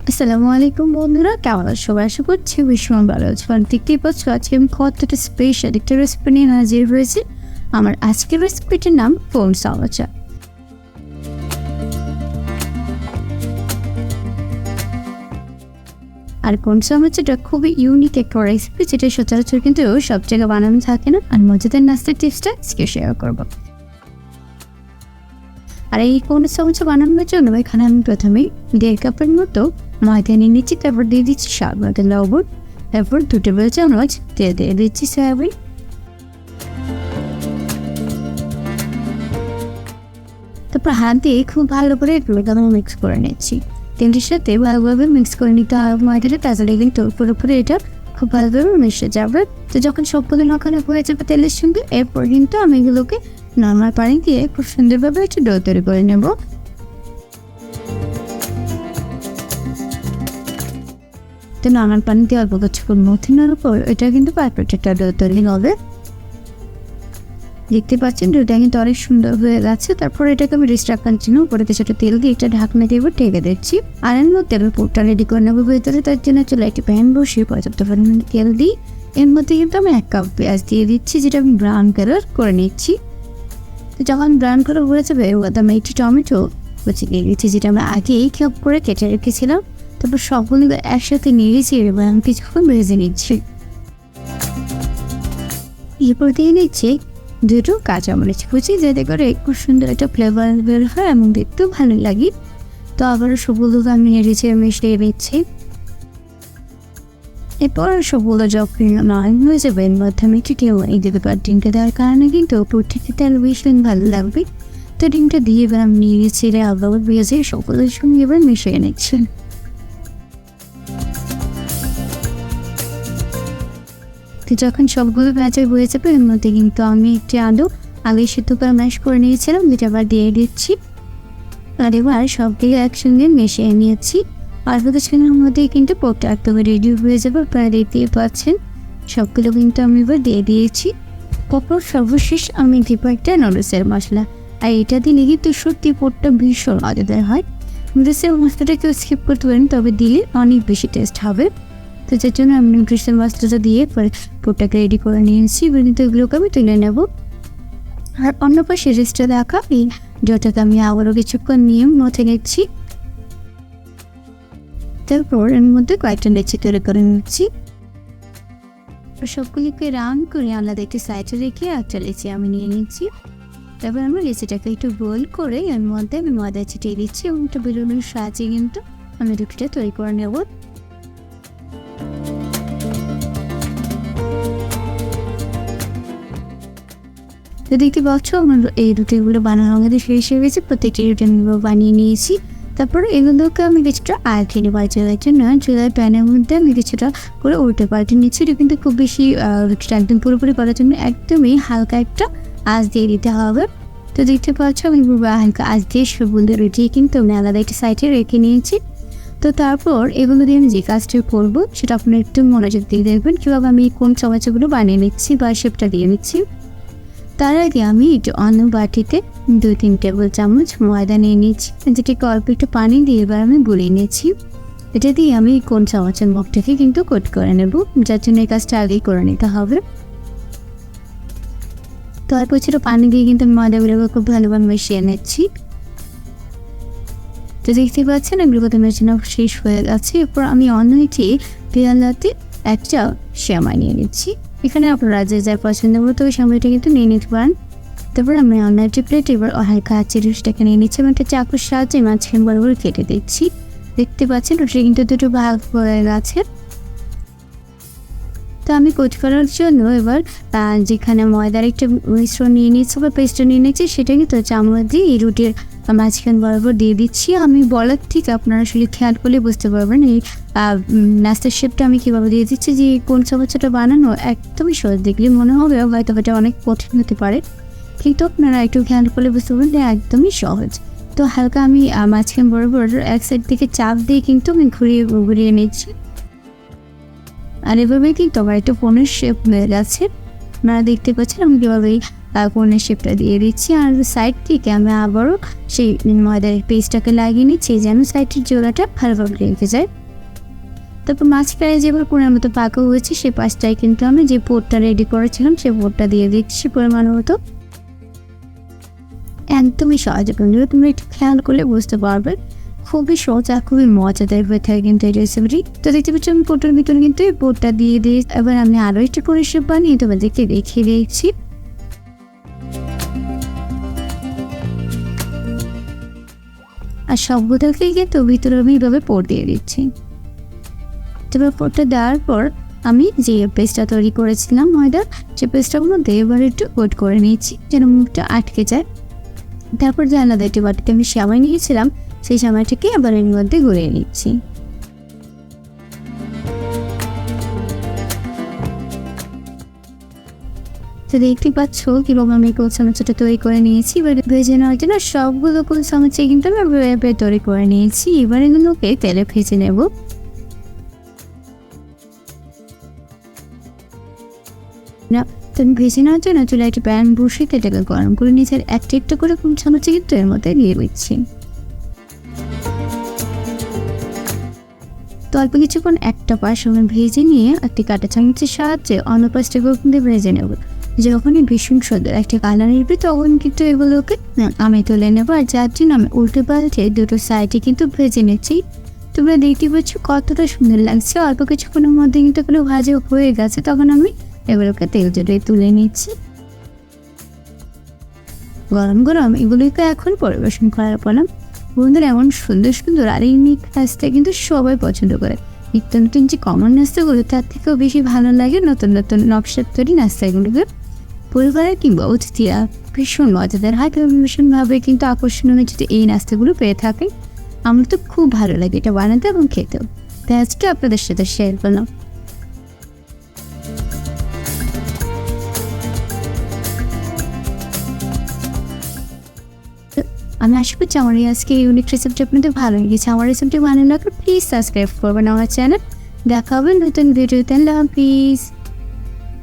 আসসালামু আলাইকুম বন্ধুরা, কেমন আছো সবাই? আশা করছি ভীষণ ভালো আছো। আর দেখতেই পাচ্ছ আজকে আমি কতটা স্পেশাল একটা রেসিপি নিয়ে হাজির হয়েছি। আমার আজকের রেসিপিটির নাম কোন সামোসা। আর কোন সামোসাটা খুবই ইউনিক একটা রেসিপি, যেটা সচরাচর কিন্তু সব জায়গায় বানানো থাকে না। আর মজাদার নাস্তার টিপসটা আজকে শেয়ার করবো। আর এই কোন সামোসা বানানোর জন্য এখানে আমি প্রথমে 1.5 কাপের মতো ময়দা নিয়ে নিচ্ছি। তারপর দিয়ে দিচ্ছি স্বাদ মতো লবণ, তারপর 2 টেবিল চামচ তেল দিয়ে দিচ্ছি সয়াবিন। তারপর হাত দিয়ে খুব ভালো করে এগুলোকে আমি মিক্স করে নিচ্ছি। তেলের সাথে ভালোভাবে মিক্স করে নিতে হবে ময়দাটা, তাছাড়া কিন্তু পুরোপুরি এটা খুব ভালোভাবে মিশে যাবে। তো যখন সবগুলো মাখানো হয়ে যাবে তেলের সঙ্গে, এরপর কিন্তু আমি এগুলোকে নর্মাল পানি দিয়ে খুব সুন্দরভাবে একটু ডো তৈরি করে নেব। তো নর্মাল পানি দিয়ে অল্প কিছুক্ষণ মধ্যে নেওয়ার পর এটা কিন্তু পারফেক্ট একটা ডো তৈরি হবে। দেখতে পাচ্ছেন ডোটা কিন্তু অনেক সুন্দর হয়ে গেছে। তারপর এটাকে আমি রেস্ট রাখার জন্য উপরে কিছুটা তেল দিয়ে একটা ঢাকনা দিয়ে ঢেকে দিচ্ছি। আর এর মধ্যে তেলের পুরটা রেডি করে নেবো ভেতরে। তার জন্য চলে একটি প্যান বসিয়ে পর্যাপ্ত পরিমাণে তেল দিই। এর মধ্যে কিন্তু আমি 1 কাপ পেঁয়াজ দিয়ে দিচ্ছি, যেটা আমি ব্রাউন কালার করে নিচ্ছি। তো যখন ব্রাউন কালার হয়ে যাবে ওটা আমি একটি টমেটো কুচি দিয়ে দিচ্ছি, যেটা আমি আগেই কাপ করে কেটে রেখেছিলাম। তারপর সবগুলো একসাথে নিয়েছি এবং আমি কিছুক্ষণ ভেজে নিচ্ছি। এরপর দিয়ে নিচ্ছি 2টো কাঁচামরিচ কুচি, যাতে করে খুব সুন্দর একটা ফ্লেভার বের হয় এবং দেখতেও ভালো লাগে। তো আবারও সবগুলোকে আমি নেড়েছে মিশিয়ে নিচ্ছি। এরপর সবগুলো যখন নরম হয়ে যাবে এর মধ্যে আমি একটু এই দিতে পারি। ডিমটা দেওয়ার কারণে কিন্তু উপর থেকে তেল ভীষণ ভালো লাগবে। তো ডিমটা দিয়ে এবার আমি নিয়ে ছেড়ে আবার ভেজে সবগুলোর সঙ্গে এবার মিশিয়ে নিচ্ছি। তো যখন সবগুলো ভাজা হয়ে যাবে এর মধ্যে কিন্তু আমি একটি আলু আগে সিদ্ধ করে ম্যাশ করে নিয়েছিলাম, যেটা আবার দিয়ে দিচ্ছি। আর এবার সবগুলো একসঙ্গে মিশিয়ে নিয়েছি। আর কিছুক্ষণের মধ্যেই কিন্তু পোকটা একদম রেডি হয়ে যাবে। প্রায় দেখতেই পাচ্ছেন সবগুলো কিন্তু আমি এবার দিয়ে দিয়েছি। তারপর সর্বশেষ আমি দিব একটা নুডলসের মশলা। আর এটা দিলে কিন্তু সত্যি পোকটা ভীষণ মজাদার হয়। নুডলসের মশলাটা কেউ স্কিপ করতে পারেন, তবে দিলে অনেক বেশি টেস্ট হবে। তো যার জন্য আমি নুডলসের মশলাটা দিয়ে পোকটাকে রেডি করে নিয়েছি। কিন্তু এগুলোকে আমি তুলে নেব। আর অন্য পাশে রেস্টে রাখা এই ডোটাকে আমি আবারও কিছুক্ষণ নিয়ে মথে নিচ্ছি। তারপর এর মধ্যে কয়েকটা লেচি তৈরি করে নিচ্ছি। সবগুলিকে রাউন্ড করে আলাদা একটি সাইডে রেখে একটা লেচি আমি নিয়ে নিচ্ছি। তারপর আমি লেচিটাকে একটু গোল করে এর মধ্যে আমি ময়দা ছিটিয়ে দিচ্ছি এবং একটা বেলুনের সাহায্যে কিন্তু আমি রুটিটা তৈরি করে নেব। তো দেখতে পাচ্ছ আমার এই রুটিগুলো বানানো আমাদের শেষ হয়ে গেছে। প্রত্যেকটি রুটি আমি বানিয়ে নিয়েছি। তারপর এগুলোকে আমি কিছুটা আয়খিনি বাজার জন্য চুলার প্যানের মধ্যে আমি কিছুটা করে উল্টে পাল্টে নিচ্ছি। এটা কিন্তু খুব বেশি রুটিটা একদম পুরোপুরি করার জন্য একদমই হালকা একটা আঁচ দিয়ে দিতে হবে। তো দেখতে পাচ্ছ আমি হালকা আঁচ দিয়ে সবগুলো রুটি কিন্তু আমি আলাদা একটা সাইডে রেখে নিয়েছি। তো তারপর এগুলো দিয়ে আমি যে কাজটা করবো সেটা আপনার একটু মনোযোগ দিয়ে দেখবেন কীভাবে আমি কোন চামচগুলো বানিয়ে নিচ্ছি বা শেপটা দিয়ে নিচ্ছি। তার আগে আমি একটু অন্য বাটিতে 2-3 টেবিল চামচ ময়দা নিয়ে নিচ্ছি, যেটাকে অল্প একটু পানি দিয়ে এবার আমি গুলিয়ে নিচ্ছি। এটা দিয়ে আমি কোন চামচের মুখটাকে কিন্তু কোট করে নেব, যার জন্য এই কাজটা আগেই করে নিতে হবে। তো অল্প ছোটো পানি দিয়ে কিন্তু আমি ময়দাগুলোকে খুব ভালোভাবে মিশিয়ে নিচ্ছি। তো দেখতে পাচ্ছেন এগুলোকে মেশানো শেষ হয়ে গেছে। এরপর আমি অন্য একটি পেয়ালাতে একটা সেমাই নিয়ে নিচ্ছি। এখানে আপনারা যে যা পছন্দ মতো ওই সময়টা কিন্তু নিয়ে নিতে পারেন। তারপর আমি অন্য একটি প্লেট এবার হালকা আঁচে রুটিটাকে নিয়ে নিচ্ছি এবং একটা চাকুর সাহায্যে মাঝখান বরাবর কেটে দিচ্ছি। দেখতে পাচ্ছেন রুটি কিন্তু দুটো ভাগ হয়ে গেছে। তো আমি কোট করার জন্য এবার যেখানে ময়দার একটা মিশ্রণ নিয়ে নিচ্ছি বা পেস্টটা নিয়ে নিচ্ছি, সেটা কিন্তু চামচ দিয়ে এই রুটির মাঝখান বরাবর দিয়ে দিচ্ছি। আমি বলার ঠিক আপনারা আসলে খেয়াল করলে বুঝতে পারবেন এই নাস্তার শেপটা আমি কীভাবে দিয়ে দিচ্ছি। যে কোন চামচটা বানানো একদমই সহজ, দেখলে মনে হবে হয়তো এটা অনেক কঠিন হতে পারে, কিন্তু আপনারা একটু খেয়াল করলে বুঝতে পারবেন যে একদমই সহজ। তো হালকা আমি মাঝখান বরাবর এক সাইড থেকে চাপ দিয়ে কিন্তু আমি ঘুরিয়ে নিচ্ছি। আর এভাবে কিন্তু আমার একটা পনের শেপ হয়ে গেছে। আপনারা দেখতে পাচ্ছেন আমি কীভাবে কোণের শেপটা দিয়ে দিচ্ছি। আর সাইড থেকে আমি আবারও সেই ময়দার পেস্টটাকে লাগিয়ে নিচ্ছি যেন সাইডের জোড়াটা ভালোভাবে রেখে যায়। তারপর মাঝখানে যেভাবে কোণের মতো পাকা হয়েছে সেই পাশটায় কিন্তু আমি যে পোরটা রেডি করেছিলাম সেই পোরটা দিয়ে দিচ্ছি পরিমাণ মতো। একদমই সহজ, বন্ধুরা তোমরা একটু খেয়াল করলে বুঝতে পারবে খুবই সহজ আর খুবই মজাদার হয়ে থাকে কিন্তু এই রেসিপিটি। তো দেখতে পাচ্ছি আমি পোরটার ভিতরে কিন্তু এই পোরটা দিয়ে দিই। এবার আমি আরও একটু কোণের শেপ বানিয়ে তোমাদেরকে দেখিয়ে দিচ্ছি। আর সবগুলোকেই কিন্তু ভিতরে আমি এইভাবে পোর দিয়ে দিচ্ছি। তারপর পোরটা দেওয়ার পর আমি যে পেস্টটা তৈরি করেছিলাম ময়দার, সেই পেস্টটার মধ্যে এবার একটু কোট করে নিচ্ছি যেন মুখটা আটকে যায়। তারপর যে আলাদা একটি বাটিতে আমি সেমাই নিয়েছিলাম সেই সেমাইটাকে আবার এর মধ্যে গড়িয়ে নিচ্ছি। তো দেখতে পাচ্ছ কীভাবে আমি কোল চামচটা তৈরি করে নিয়েছি। এবার ভেজে নেওয়ার জন্য সবগুলো কোল চামচে কিন্তু আমি তৈরি করে নিয়েছি। এবার এগুলোকে তেলে ভেজে নেব। তুমি ভেজে নেওয়ার জন্য চুলায় একটা প্যান বসিয়ে তেলটাকে গরম করে নিয়েছি। একটা একটা করে কোন চামচে কিন্তু এর মধ্যে দিয়ে দিচ্ছি। তো অল্প কিছুক্ষণ একটা পাশ আমি ভেজে নিয়ে একটি কাঁটা চামচের সাহায্যে অন্য পাশটাকে কিন্তু ভেজে নেব। যখনই ভীষণ সুন্দর একটা কালার আসবে তখন কিন্তু এগুলোকে আমি তুলে নেবো। আর যার জন্য আমি উল্টে পাল্টে দুটো সাইডে কিন্তু ভেজে নিচ্ছি। তোমরা দেখতে পাচ্ছ কতটা সুন্দর লাগছে। অল্প কিছুক্ষণের মধ্যে কিন্তু এগুলো ভাজা হয়ে গেছে, তখন আমি এগুলোকে তেল জড়িয়ে তুলে নিচ্ছি। গরম গরম এগুলোকে এখন পরিবেশন করার পর বন্ধুরা এমন সুন্দর সুন্দর আর এই নাস্তা কিন্তু সবাই পছন্দ করে। নিত্য নতুন যে কমন নাস্তাগুলো তার থেকেও বেশি ভালো লাগে নতুন নতুন নকশার তৈরি নাস্তাগুলোকে। পরিবারের কিংবা অতিথিরা ভীষণ মজাদার হয়, ভীষণভাবে কিন্তু আকর্ষণীয় যদি এই নাস্তাগুলো পেয়ে থাকে। আমার তো খুব ভালো লাগে এটা বানাতে এবং খেতেও। তাই আজকে আপনাদের সাথে শেয়ার করলাম। আমি আশা করছি আমার আজকে ইউনিক রেসিপিটি আপনাদের ভালো লেগেছে। আমার রেসিপিটি ভালো লাগলে প্লিজ সাবস্ক্রাইব করবেন আমার চ্যানেল। দেখা হবে নতুন ভিডিওতে। আল্লাহ হাফিজ।